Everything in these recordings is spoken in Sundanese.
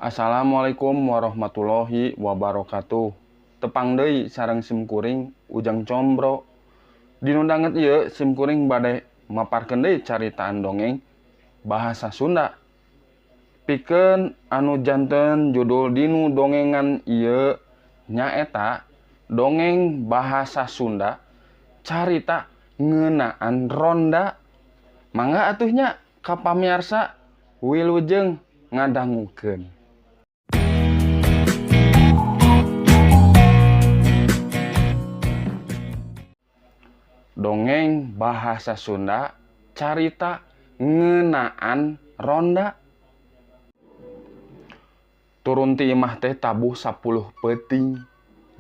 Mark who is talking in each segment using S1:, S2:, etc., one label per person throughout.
S1: Assalamualaikum warahmatullahi wabarakatuh. Tepang deui sareng simkuring Ujang Combro. Dinu danget ieu simkuring bade maparkeun deui caritaan dongeng bahasa Sunda. Pikeun anu janten judul dinu dongengan ieu nyaeta dongeng bahasa Sunda carita ngeunaan ronda. Mangga atuh nya ka pamiarsa wilujeng ngadangukeun. Dongeng bahasa Sunda carita ngeunaan ronda. Turun ti imah teh tabuh 10 peuting.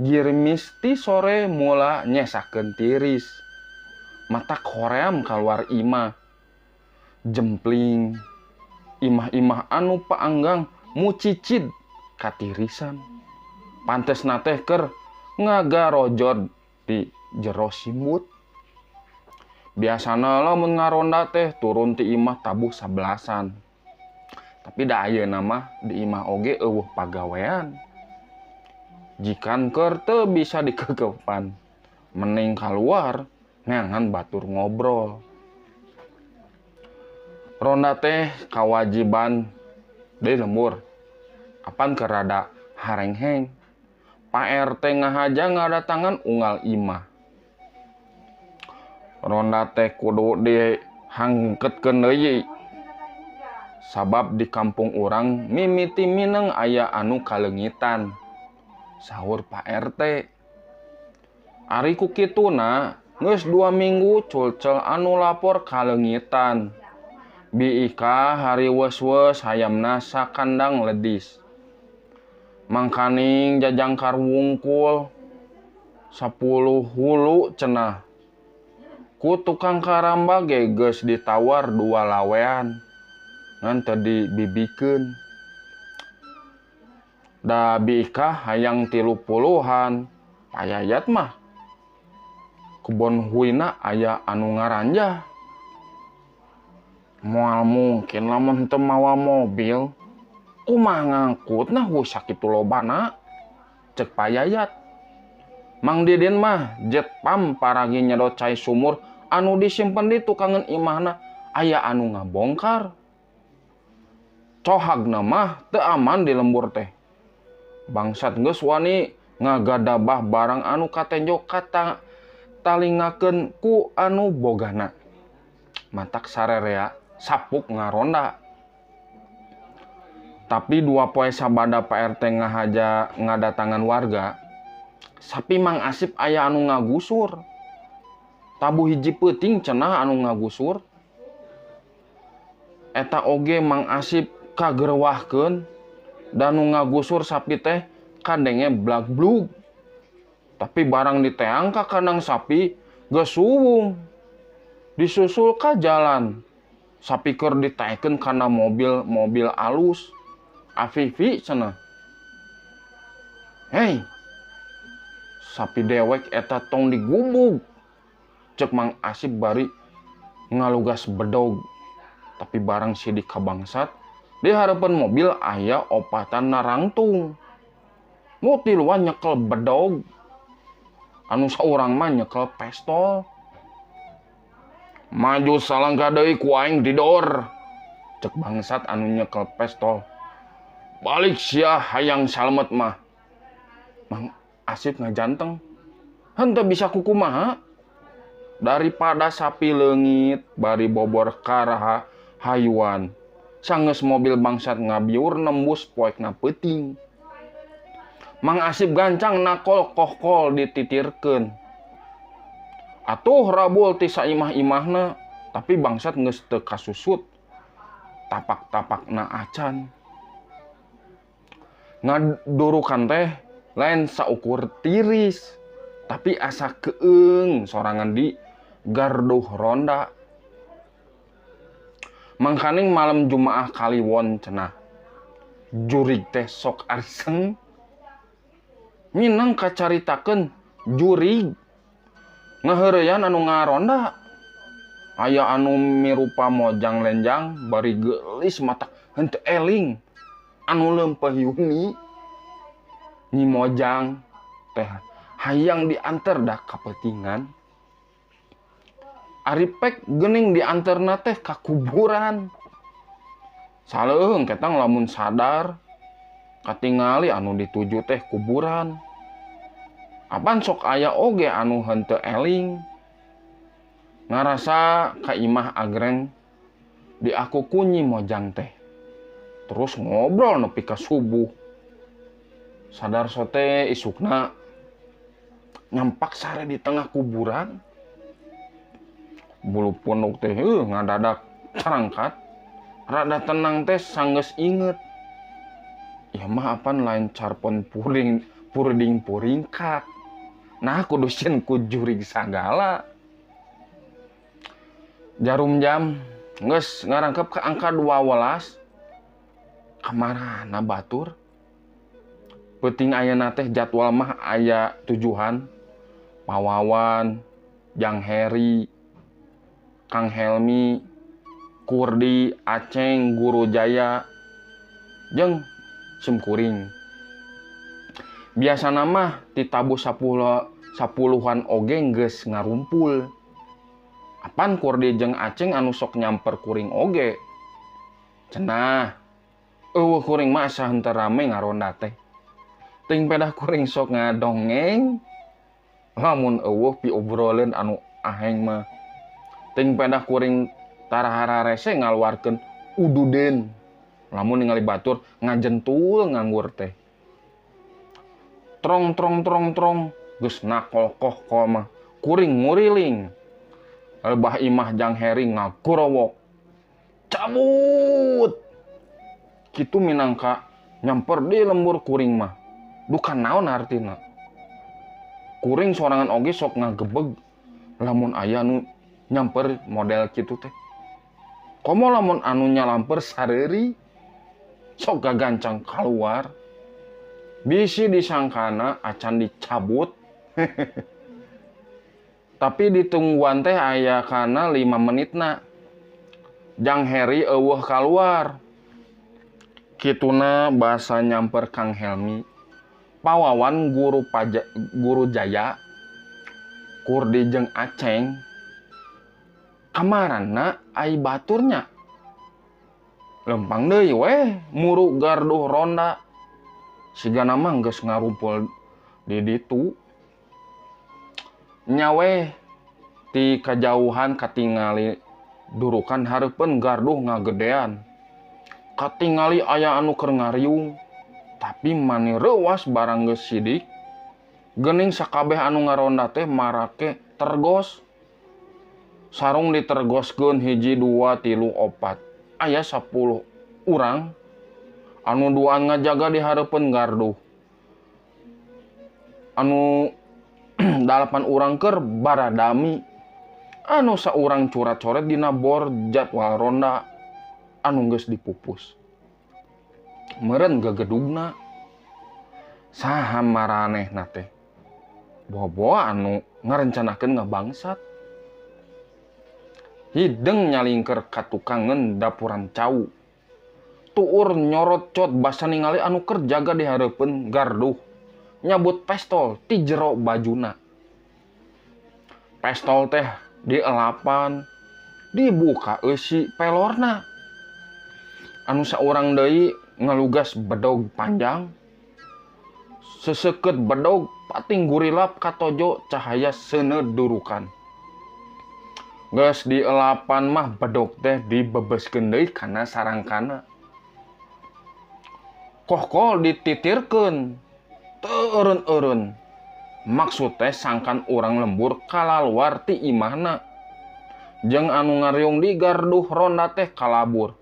S1: Girmis ti sore mula nyesakeun tiris. Matak hoream kaluar imah. Jempling imah-imah anu paanggang mucicid katirisan. Pantesna teh keur ngagarojod di jero simbut. Biasana lamun ngaronda teh turun ti imah tabuh 11-an. Tapi da ayeuna mah di imah oge eueuh pagawean. Jikan keur teu bisa dikeukepan, mending kaluar neangan batur ngobrol. Ronda teh kawajiban deui lembur. Apan keur rada harengheng. Pak RT ngahaja ngadatangan unggal imah. Ronda teh kudu dihangketkeun deui. Sabab di kampung urang mimiti mineng aya anu kaleungitan. Saur Pak RT. Ari ku kituna geus 2 minggu culcel anu lapor kaleungitan. Biika hari weus-weus hayamna sakandang ledis. Mangkaning jajangkar wungkul 10 hulu cenah. Ku tukang karamba ge geus ditawar 2 lawean. Ngan teu dibibikeun. Da biika hayang 30-an. Payayat mah kebon huina aya anu ngaranjah. Moal mungkin lamun teu mawa mobil, kumaha ngangkutna sakitu lobana, cek payayat. Mang Didin mah jet pam paragi nyedot cai sumur anu disimpen di tukangan imahna aya anu ngabongkar. Cohagna mah teu aman di lembur teh. Bangsat geus wani ngagadabah barang anu katenjok kata talingakeun ku anu bogana. Matak sarerea sapuk ngaronda. Tapi 2 poe sabada Pak RT ngahaja ngadatangan warga, sapi Mang Asip aya anu ngagusur. Tabuh hiji peuting cenah anu ngagusur. Eta oge Mang Asip kagerwahkeun dan nu ngagusur sapi teh kandenge blag-blug. Tapi barang diteang ka kandang sapi geus suwung. Disusul ka jalan. Sapi keur ditaekeun kana mobil alus. Afifi cenah. Hei, sapi dewek eta tong digubug. Cek Mang Asip bari ngalugas bedog. Tapi barang sidik ka bangsat, di harapan mobil aya opatan narangtung. Nu tiluan nyekel bedog. Anu saurang mah nyekel pistol. Maju salangkah deui ku aing didor. Cek bangsat anu nyekel pistol. Balik sia hayang salmet mah. Mang Asip ngajanteng. Henteu bisa kukumaha. Daripada sapi leungit bari bobor karaha hayuan. Sangeus mobil bangsat ngabiur nembus poekna peuting. Mang Asip gancang nakol kohkol dititirkeun. Atuh rabul ti saimah-imahna, tapi bangsat geus teu kasusut. Tapak-tapakna acan. Ngadurukan teh lain saukur tiris, tapi asa keung sorangan di garduh ronda. Mangkaning malam Jumaah Kaliwon cenah. Jurig teh sok arseng. Minang kacaritakeun jurig. Ngaheureyan anu ngaronda. Aya anu mirupa mojang lenjang bari geulis mata henteu eling. anu lempeh yuni Nyi Mojang teh hayang diantar dah kapetingan. Ari pek geuning diantarna teh ka kuburan. Saleung ketang lamun sadar katingali anu dituju teh kuburan. Apan sok aya oge anu henteu eling. Ngarasa ka imah agreng di aku kunyi Mojang teh. Terus ngobrol nepi ka subuh. Sadar sote isukna nyampak sare di tengah kuburan. Bulu punduk teh ngadadak carangkat. Rada tenang teh sanggeus inget. Ya mah apan lain carpon purding puringkak. Nah kudu sieun ku jurig sagala. Jarum jam geus ngarangkep ke angka 12. Kamarana batur. Peuting ayeuna teh jadwal mah aya tujuan. Pawawan, Jang Heri, Kang Helmi, Kurdi, Aceng, Guru Jaya, jeung Sumkuring. Biasana mah ditabuh 10-an oge geus ngarumpul. Apan Kurdi jeung Aceng anu sok nyamper kuring oge. Cenah, eueuh kuring mah asa henteu rame ngaronda teh. Ting pedah kuring sok ngadongeng. Lamun eueuh piobroleun anu aheng mah. Ting pedah kuring tarahara rese ngaluarkeun ududen. Lamun ningali batur ngajentul nganggur teh. Trong geus nakolkoh mah kuring nguriling. Lebah imah Jang Heri ngagorowok. Cabut. Kitu minangka nyamper di lembur kuring mah. Dukan naon artina. Kuring sorangan oge sok ngagebeg lamun aya nu nyamper model kitu teh. Komo lamun anu nyalamper sareuri sok gagancang keluar. Bisi disangkana acan dicabut. Tapi ditungguan teh aya kana 5 menitna. Jang Heri eueuh kaluar. Kituna basa nyamper Kang Helmi. Pawawan Guru Jaya. Kurdi jeung Aceng. Kamarana ai baturnya. Lempang deui weh muru garduh ronda. Sigana mah geus ngarumpul di ditu. Nyawe ti kajauhan katingali durukan hareupeun garduh ngagedean. Katingali aya anu keur ngariung. Tapi mani reuwas barang geus sidik. Geuning sakabeh anu ngaronda teh marake tergos. Sarung ditergoskeun 1, 2, 3, 4. Aya 10 urang anu duaan ngajaga di hareupeun garduh. Anu 8 urang keur baradami. Anu saurang curat-coret dina bor jadwal ronda anu geus dipupus. Meureun gegedugna. Saha maranehna teh? Boboa anu ngarencanakeun ngabangsat. Hideng nyalingker ka tukangeun dapuran cau. Tuur nyorot cot basa ningali anu keur jaga di hareupeun garduh. Nyabut pistol ti jero bajuna. Pistol teh dielapan, dibuka eusi pelorna. Anu saurang deui ngalugas bedog panjang. Seseukeut bedog pating gurilap katojo cahaya seuneud durukan. Geus dielapan mah bedog teh dibebeskeun deui kana sarangkana. Kohkol dititirkeun teu eureun-eureun. Maksud teh sangkan urang lembur kalaluar ti imahna. Jeung anu ngariung di garduh ronda teh kalabur.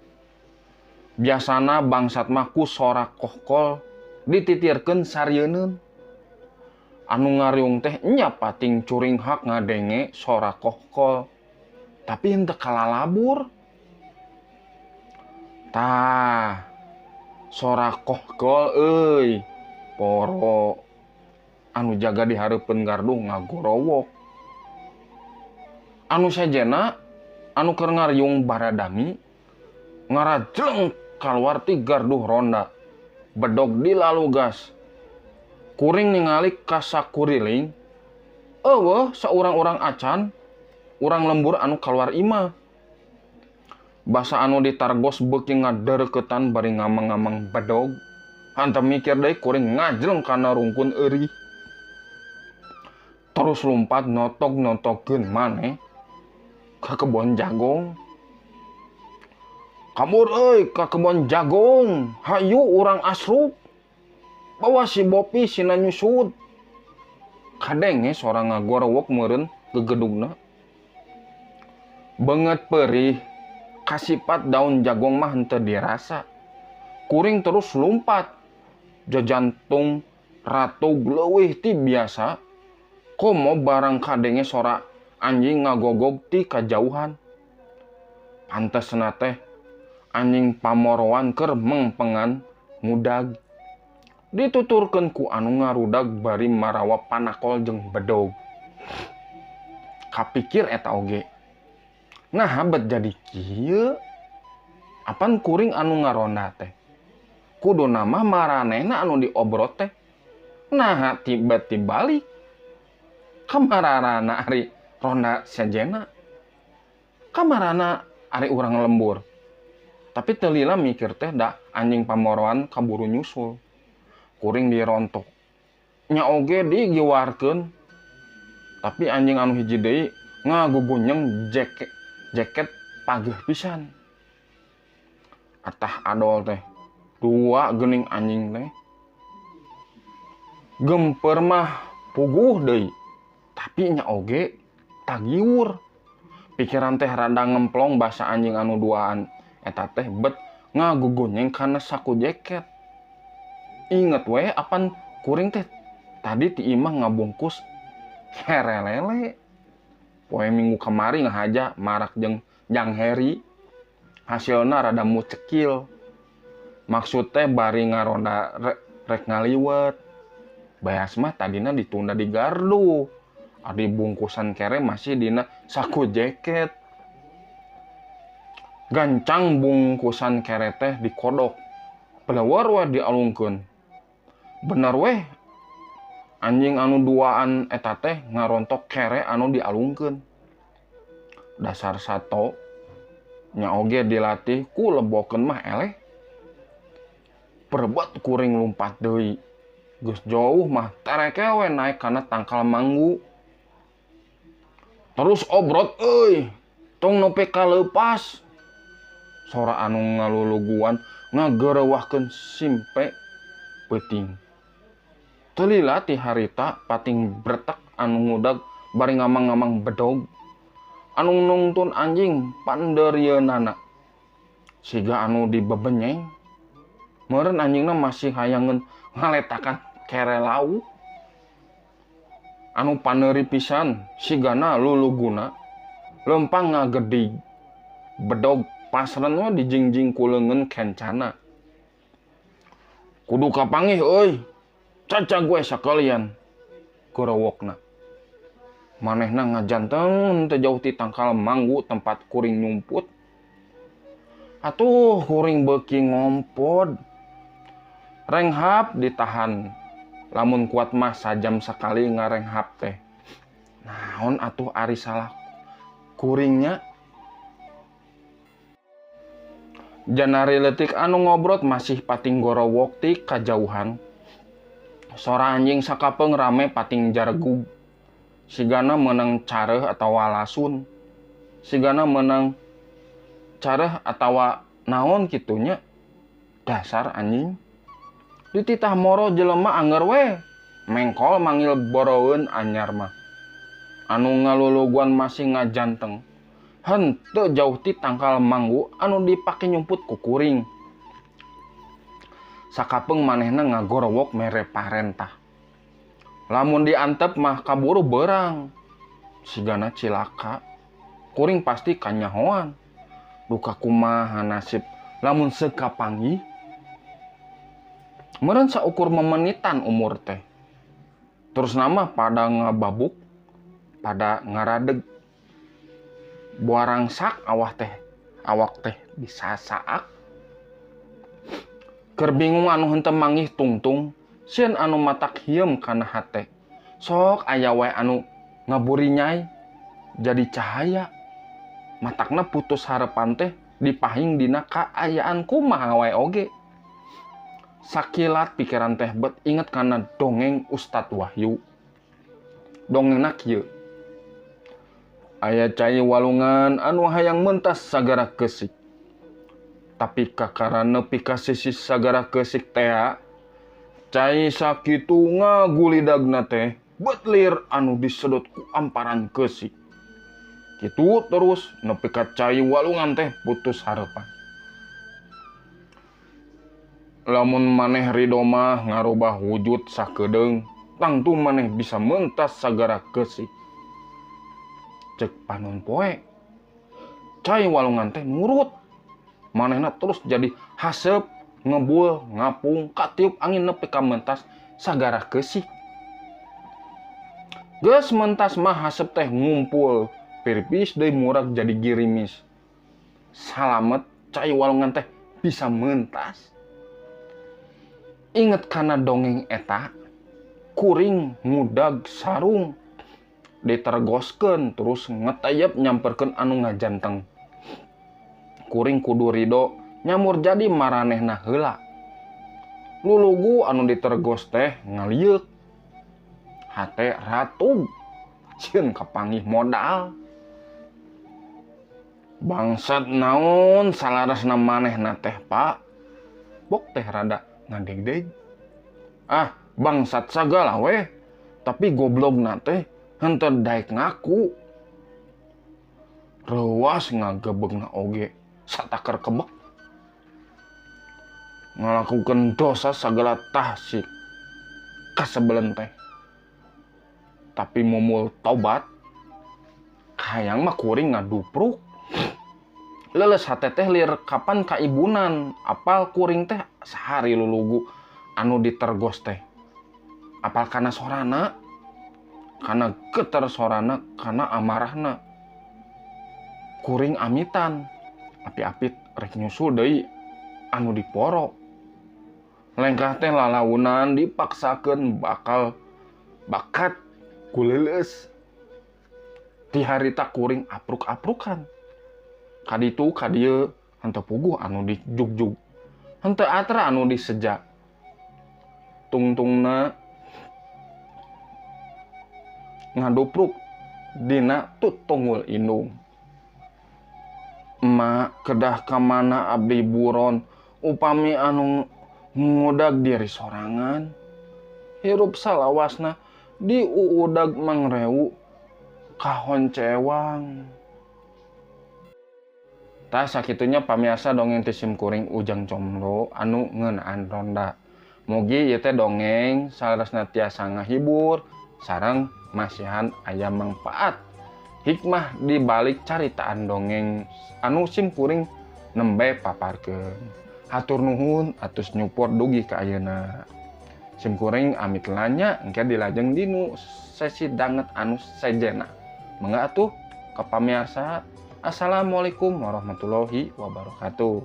S1: Biasana bangsat mah ku sorak kohkol dititirkeun sarieun. Anu ngariung teh nya pating curing hak ngadenge sorak kohkol. Tapi henteu kalalabur. Tah, sorak kohkol euy. Poro anu jaga di hareupeun garduh ngagorowok. Anu sejena anu keur ngariung baradami ngarajeng kaluar ti garduh ronda. bedog di lalu gas. Kuring ningali kasakuriling, eueuh saurang-urang acan, urang lembur anu kaluar imah. Basa anu ditargos beuki ngadeureuketan bari ngamang-ngamang bedog. Hanteu mikir deui kuring ngajreng kana rungkun eueuh. Terus lumpat notog-notogkeun maneh ka kebon jagong. Kabur euy ka kebon jagong, hayu urang asrup. Bawa si Bopi sina nyusut. Kadenge sora ngagorowok meureun gegedugna. Beungeut peurih, kasipat daun jagong mah henteu dirasa. Kuring terus lumpat. Jajantung ratug leuwih ti biasa. Komo barang kadenge sora anjing ngagogog ti kajauhan. Pantesna teh anjing pamoroan keur mengpengan ngudag. Dituturkeun ku anu ngarudag bari marawa panakol jeung bedog. Kapikir eta oge. Nah, bet jadi kieu. Apan kuring anu ngaronda teh? Kuduna mah maranehna anu diobrot teh. Nah, tibet tibalik. Kamarana ari ronda sajena. Kamarana ari urang lembur. Tapi teu lila mikir teh da anjing pamoroan kaburu nyusul. Kuring dirontok. Nya oge digiwarkeun. Tapi anjing anu hiji deui ngagugunyeng jaket pageuh pisan. Atah adol teh. Dua geuning anjing teh. Gemper mah puguh deui. Tapi nya oge tagiur. Pikiran teh rada ngemplong basa anjing anu duaan eta teh bet ngagugunyeng kana saku jaket. Inget we apan kuring teh tadi ti imah ngabungkus herelele. Poe minggu kamari ngahaja marak jeung Jang Heri. Hasilna rada mucekil. Maksud teh bari ngaronda rek ngaliwet. Beas mah tadina ditunda di gardu. Adi bungkusan kere masih dina saku jaket. Gancang bungkusan kere teh dikodok. Pelewar we dialungkeun. Bener weh, anjing anu duaan eta teh ngarontok kere anu dialungkeun. Dasar sato, nya oge dilatih ku lebokeun mah eleh. Perebat kuring lumpat deui. Geus jauh mah tereke we naek kana tangkal manggu. Terus obrot euy, tong nepi ka leupas. Sora anu ngaluluguan ngageureuwahkeun simpe peuting. Teu lila ti harita pating bretek anu ngudag bari ngamang-ngamang bedog. Anu nungtun anjing pandeurieunana. Siga anu dibebenyeng. Meureun anjingna masih hayangeun ngaletakan kere lau. Anu paneuri pisan sigana luluguna lempang ngagedig. Bedog pasren we dijingjing ku leungeun kencana. Kudu kapanggih euy. Caca gue sakalian. Gorowokna. Manehna ngajanteng teu jauh ti tangkal manggu tempat kuring nyumput. Atuh kuring beuki ngompod. Renghap ditahan. Lamun kuat mah sajam sakali ngarenghap teh. Naon atuh ari salah kuringnya? Janari leutik anu ngobrot masih pating gorowok ti kajauhan. Sora anjing sakapeung rame pating jaregug. Sigana meunang careuh atawa lasun. Sigana meunang careuh atawa naon kitunya. Dasar anjing. Di titah moro jelema anger we. Mengkol manggil boroeun anyar mah. Anu ngaluluguan masih ngajanteng. Henteu jauh ti tangkal manggu anu dipake nyumput ku kuring. Sakapeung manehna ngagorowok mere parentah. Lamun diantep mah kaburu beurang. Sigana cilaka. Kuring pasti kanyahoan. Duka kumaha nasib lamun sekapanggih. Meureun saukur memenitan umur teh. Terus nama pada ngababuk, pada ngaradeg. Buarangsak awak teh disasaak. Keur bingung anu henteu manggih tungtung, sieun anu matak hieum kana hate. Sok aya wae anu ngaburi nyai jadi cahaya. Matakna putus harepan teh dipahing dina kaayaan kumaha wae oge. Sakilat pikiran teh bet inget kana dongeng Ustadz Wahyu. Dongengna kieu. Aya cai walungan anu hayang mentas sagara keusik. Tapi kakara nepi ka sisi sagara keusik teh, cai sakitu ngagulidagna teh betlir anu disedot ku amparan keusik. Kitu terus nepi ka cai walungan teh putus harepan. Lamun maneh ridho mah ngarubah wujud sakedeung, tangtu maneh bisa mentas sagara keusik. Cek panon poe, cai walungan teh nurut. Manehna terus jadi haseup, ngebul, ngapung, katiup angin nepi ka mentas sagara keusik. Geus mentas mah haseup teh ngumpul, piripis deui murag jadi girimis. Salamet cai walungan teh bisa mentas. Inget kana dongeng eta, kuring ngudag sarung ditergoskeun terus ngetayep nyamperkeun anu ngajanteng. Kuring kudu ridho nyamur jadi maranehna heula. Lulugu anu ditergos teh ngalieuk. Hate ratug, cieun kapanggih modal. Bangsat naon salarasna manehna teh, Pak? Bok teh rada ngadeg-deg. Ah, bangsat sagala weh. Tapi goblogna teh henteu daek ngaku. Reuwas ngagebegna oge satakar kebek. Ngalakukeun dosa sagala tahsik kasebelen teh. Tapi mumul tobat, hayang mah kuring ngadupruk. Leles hate teh lir kapan kaibunan, apal kuring teh sahari lulugu anu ditergos teh. Apal kana sorana, kana geter sorana, kana amarahna. Kuring amitan, api-apit rek nyusul deui anu diporo. Lengkah teh lalaunan dipaksakeun bakal bakat ku leuleus. Ti harita kuring apruk-aprukan. Kaditu kadieu henteu puguh anu dijugjug. Henteu atra anu disejak. Tungtungna ngadupruk dina tutunggul indung. Emak kedah kamana abdi buron upami anu ngudag diri sorangan. Hirup salawasna diuudag mangrewu kahon cewang. Tah sakitunya pamiarsa dongeng ti Sim Kuring Ujang Combro anu ngeunaan ronda. Mugi ieu teh dongeng salerosna tiasa ngahibur sareng masihan aya mangpaat. Hikmah di balik caritaan dongeng anu Sim Kuring nembe paparkeun. Hatur nuhun atus nyupport dugi ka ayeuna. Sim Kuring amit lanya engke dilajeng dinu sesi danget anu sejena. Mangga atuh ka pamiarsa. Assalamualaikum warahmatullahi wabarakatuh.